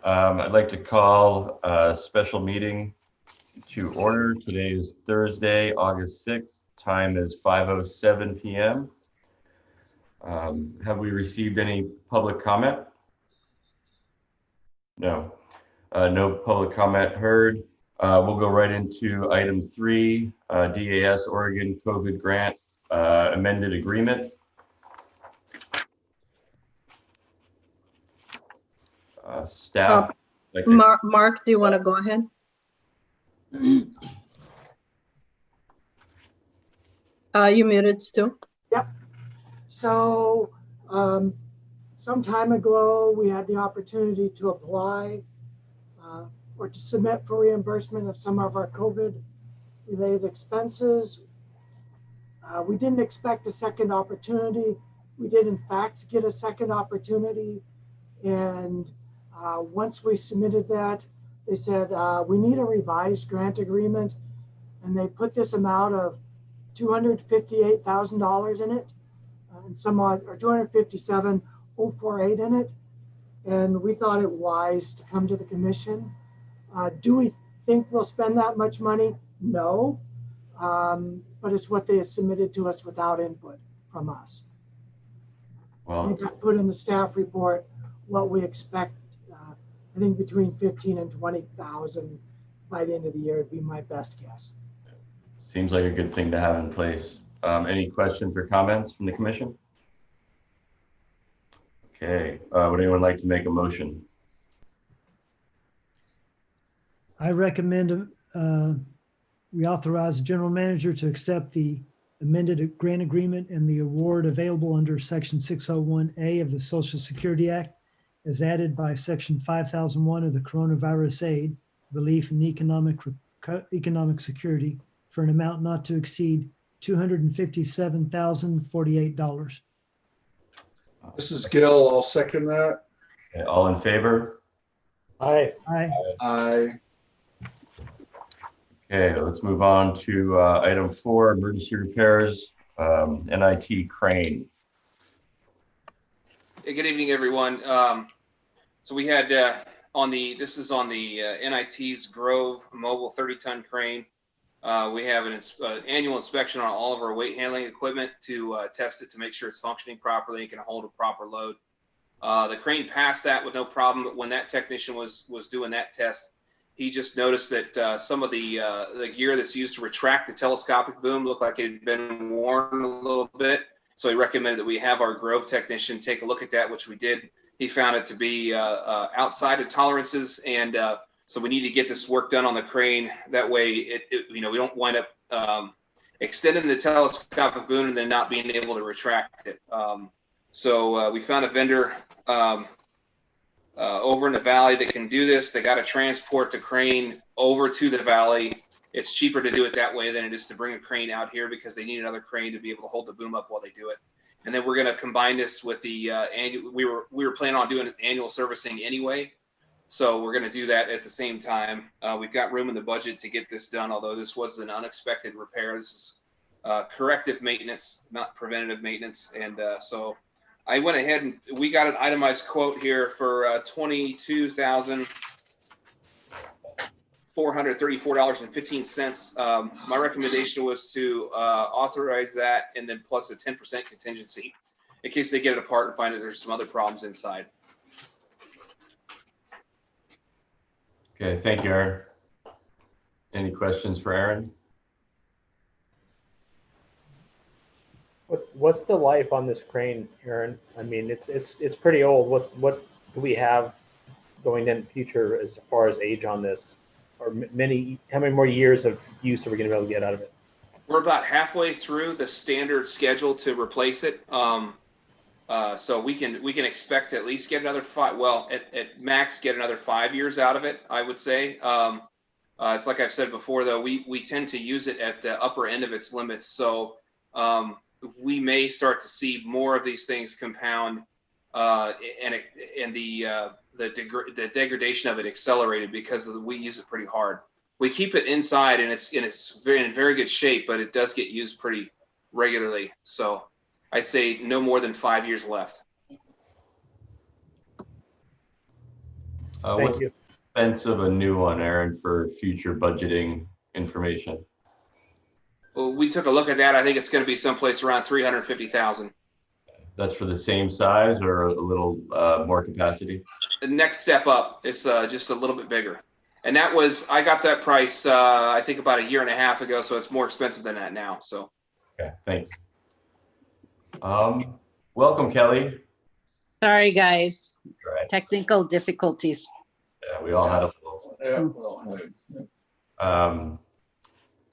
I'd like to call a special meeting to order. Today is Thursday, August 6th. Time is 5:07 p.m. Have we received any public comment? No. No public comment heard. We'll go right into item 3, DAS Oregon COVID grant amended agreement. Staff. Mark, do you want to go ahead? You muted still. Yep. So some time ago, we had the opportunity to apply or to submit for reimbursement of some of our COVID-related expenses. We didn't expect a second opportunity. We did, in fact, get a second opportunity. And once we submitted that, they said, we need a revised grant agreement. And they put this amount of $258,000 in it, and somewhat, or $257,048 in it. And we thought it wise to come to the commission. Do we think we'll spend that much money? No, but it's what they have submitted to us without input from us. Well, We put in the staff report what we expect. I think between 15 and 20,000 by the end of the year would be my best guess. seems like a good thing to have in place. Any questions or comments from the commission? Okay, would anyone like to make a motion? I recommend we authorize the general manager to accept the amended grant agreement and the award available under Section 601A of the Social Security Act as added by Section 5001 of the Coronavirus Aid, Relief and Economic Security for an amount not to exceed $257,048. This is Gil. I'll second that. Okay, all in favor? Aye. Aye. Aye. Okay, let's move on to item 4, emergency repairs, NIT crane. Hey, good evening, everyone. So we had this is on the NIT's Grove mobile 30-ton crane. We have an annual inspection on all of our weight handling equipment to test it to make sure it's functioning properly and can hold a proper load. The crane passed that with no problem, but when that technician was doing that test, he just noticed that some of the gear that's used to retract the telescopic boom looked like it had been worn a little bit. So he recommended that we have our Grove technician take a look at that, which we did. He found it to be outside of tolerances, and so we need to get this work done on the crane. That way, we don't wind up extending the telescopic boom and then not being able to retract it. So we found a vendor over in the valley that can do this. They got to transport the crane over to the valley. It's cheaper to do it that way than it is to bring a crane out here because they need another crane to be able to hold the boom up while they do it. And then we're going to combine this with the annual. We were planning on doing annual servicing anyway, so we're going to do that at the same time. We've got room in the budget to get this done, although this was an unexpected repair. This is corrective maintenance, not preventative maintenance. And so I went ahead and we got an itemized quote here for $22,434.15. My recommendation was to authorize that and then plus a 10% contingency in case they get it apart and find that there's some other problems inside. Okay, thank you, Aaron. Any questions for Aaron? What's the life on this crane, Aaron? I mean, it's pretty old. What do we have going in the future as far as age on this? Or how many more years of use are we going to be able to get out of it? We're about halfway through the standard schedule to replace it. So we can expect to at least get another 5. Well, at max, get another 5 years out of it, I would say. It's like I've said before, though, we tend to use it at the upper end of its limits. So we may start to see more of these things compound, and the degradation of it accelerated because we use it pretty hard. We keep it inside and it's in very good shape, but it does get used pretty regularly. So I'd say no more than 5 years left. What's Thank the you. expense of a new one, Aaron, for future budgeting information? Well, we took a look at that. I think it's going to be someplace around 350,000. That's for the same size or a little more capacity? The next step up is just a little bit bigger. And that was, I got that price, I think about a year and a half ago. So it's more expensive than that now. So Okay, thanks. Welcome, Kelly. Sorry, guys. All right. Technical difficulties. Yeah, we all had a little. Yeah, well,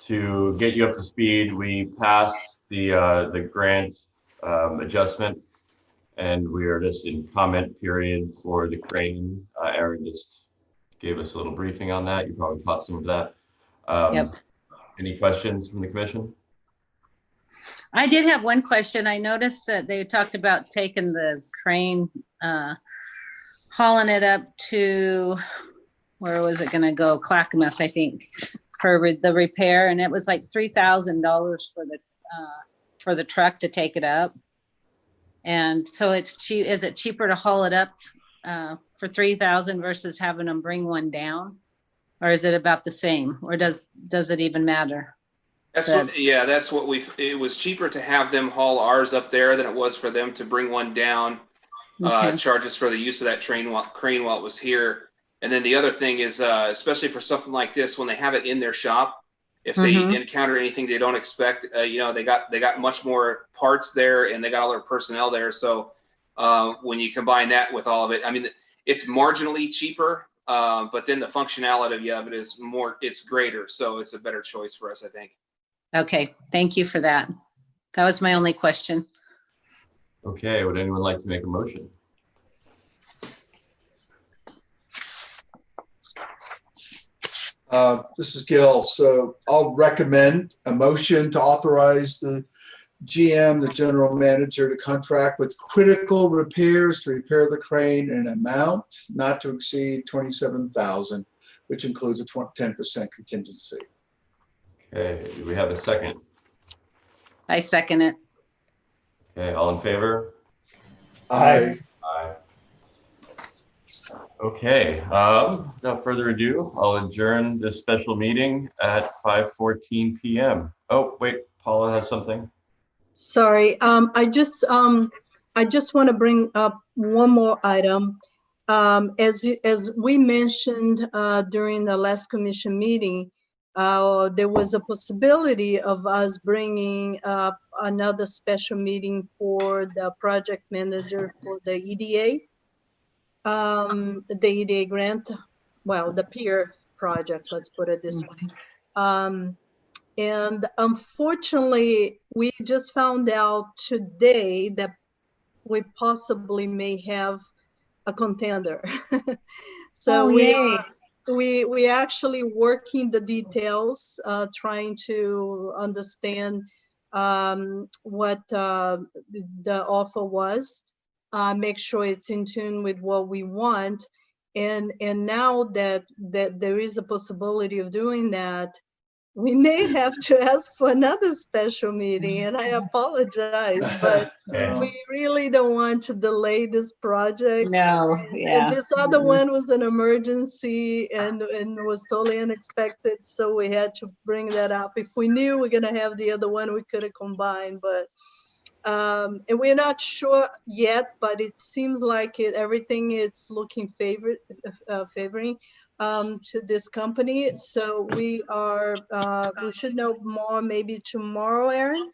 To get you up to speed, we passed the grant adjustment, and we are just in comment period for the crane. Aaron just gave us a little briefing on that. You probably caught some of that. Yep. Any questions from the commission? I did have one question. I noticed that they talked about taking the crane, hauling it up to, where was it gonna go? Clackamas, I think, for the repair, and it was like $3,000 for the truck to take it up. And so it's cheap. Is it cheaper to haul it up for $3,000 versus having them bring one down? Or is it about the same? Or does it even matter? that's what, yeah, that's what it was cheaper to have them haul ours up there than it was for them to bring one down. Okay. Charges for the use of that crane while it was here. And then the other thing is, especially for something like this, when they have it in their shop, if they encounter anything they don't expect, they got much more parts there and they got all their personnel there. So when you combine that with all of it, I mean, it's marginally cheaper, but then the functionality of it is it's greater. So it's a better choice for us, I think. Okay, thank you for that. That was my only question. Okay, would anyone like to make a motion? This is Gil. So I'll recommend a motion to authorize the GM, the general manager, to contract with Critical Repairs to repair the crane in an amount not to exceed $27,000, which includes a 10% contingency. Okay, do we have a second? I second it. Okay, all in favor? Aye. Aye. Okay, without further ado, I'll adjourn this special meeting at 5:14 p.m. Oh, wait, Paula has something. Sorry, I just want to bring up one more item. As we mentioned during the last commission meeting, there was a possibility of us bringing up another special meeting for the project manager for the EDA. The EDA grant, well, the peer project, let's put it this way. And unfortunately, we just found out today that we possibly may have a contender. So we actually working the details, trying to understand what the offer was. Make sure it's in tune with what we want. And now that there is a possibility of doing that, we may have to ask for another special meeting, and I apologize, but we really don't want to delay this project. No, yeah. And this other one was an emergency and was totally unexpected, so we had to bring that up. If we knew we're gonna have the other one, we could have combined, but and we're not sure yet, but it seems like everything is looking favoring to this company. So we should know more maybe tomorrow, Aaron.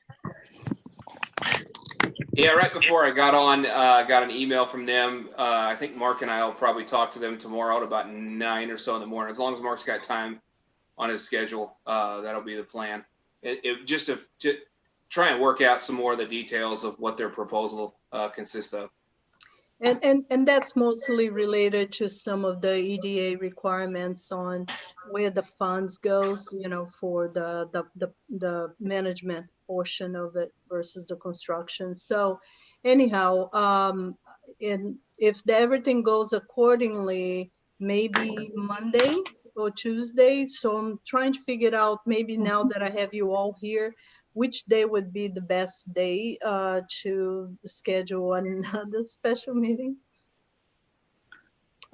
Yeah, right before I got on, got an email from them. I think Mark and I will probably talk to them tomorrow at about 9 or so in the morning. As long as Mark's got time on his schedule, that'll be the plan. Just to try and work out some more of the details of what their proposal consists of. And that's mostly related to some of the EDA requirements on where the funds goes, for the management portion of it versus the construction. So anyhow, and if everything goes accordingly, maybe Monday or Tuesday. So I'm trying to figure it out, maybe now that I have you all here, which day would be the best day to schedule another special meeting?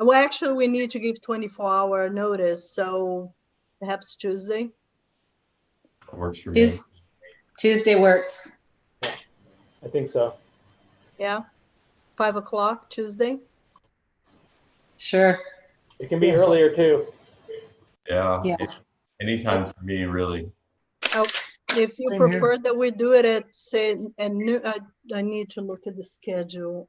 Well, actually, we need to give 24-hour notice, so perhaps Tuesday. Works for me. Tuesday works. I think so. Yeah, 5 o'clock Tuesday. Sure. It can be Yes. earlier too. Yeah. Yeah. Anytime for me, really. Oh, if you Same here. prefer that we do it at, say, and noon, I need to look at the schedule.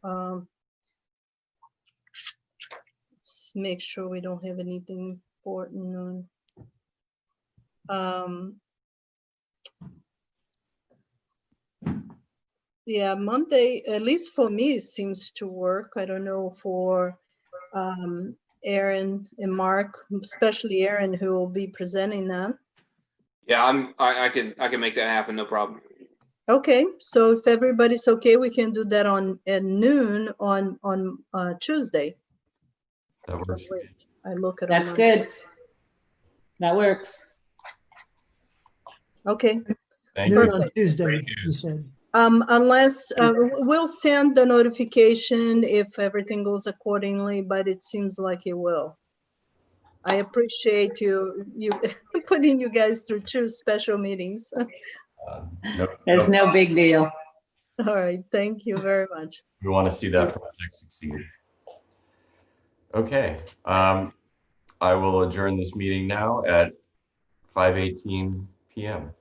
Let's make sure we don't have anything important on. Yeah, Monday, at least for me, it seems to work. I don't know for Aaron and Mark, especially Aaron, who will be presenting that. Yeah, I can make that happen, no problem. Okay, so if everybody's okay, we can do that at noon on Tuesday. That Oh, works for me. wait, I look at. That's Monday. good. That works. Okay, Thank Noon you. on Perfect. Tuesday, Great you news. said. unless we'll send the notification if everything goes accordingly, but it seems like it will. I appreciate you putting you guys through 2 special meetings. There's no big deal. All right, thank you very much. We want to see that project succeed. Okay, I will adjourn this meeting now at 5:18 p.m.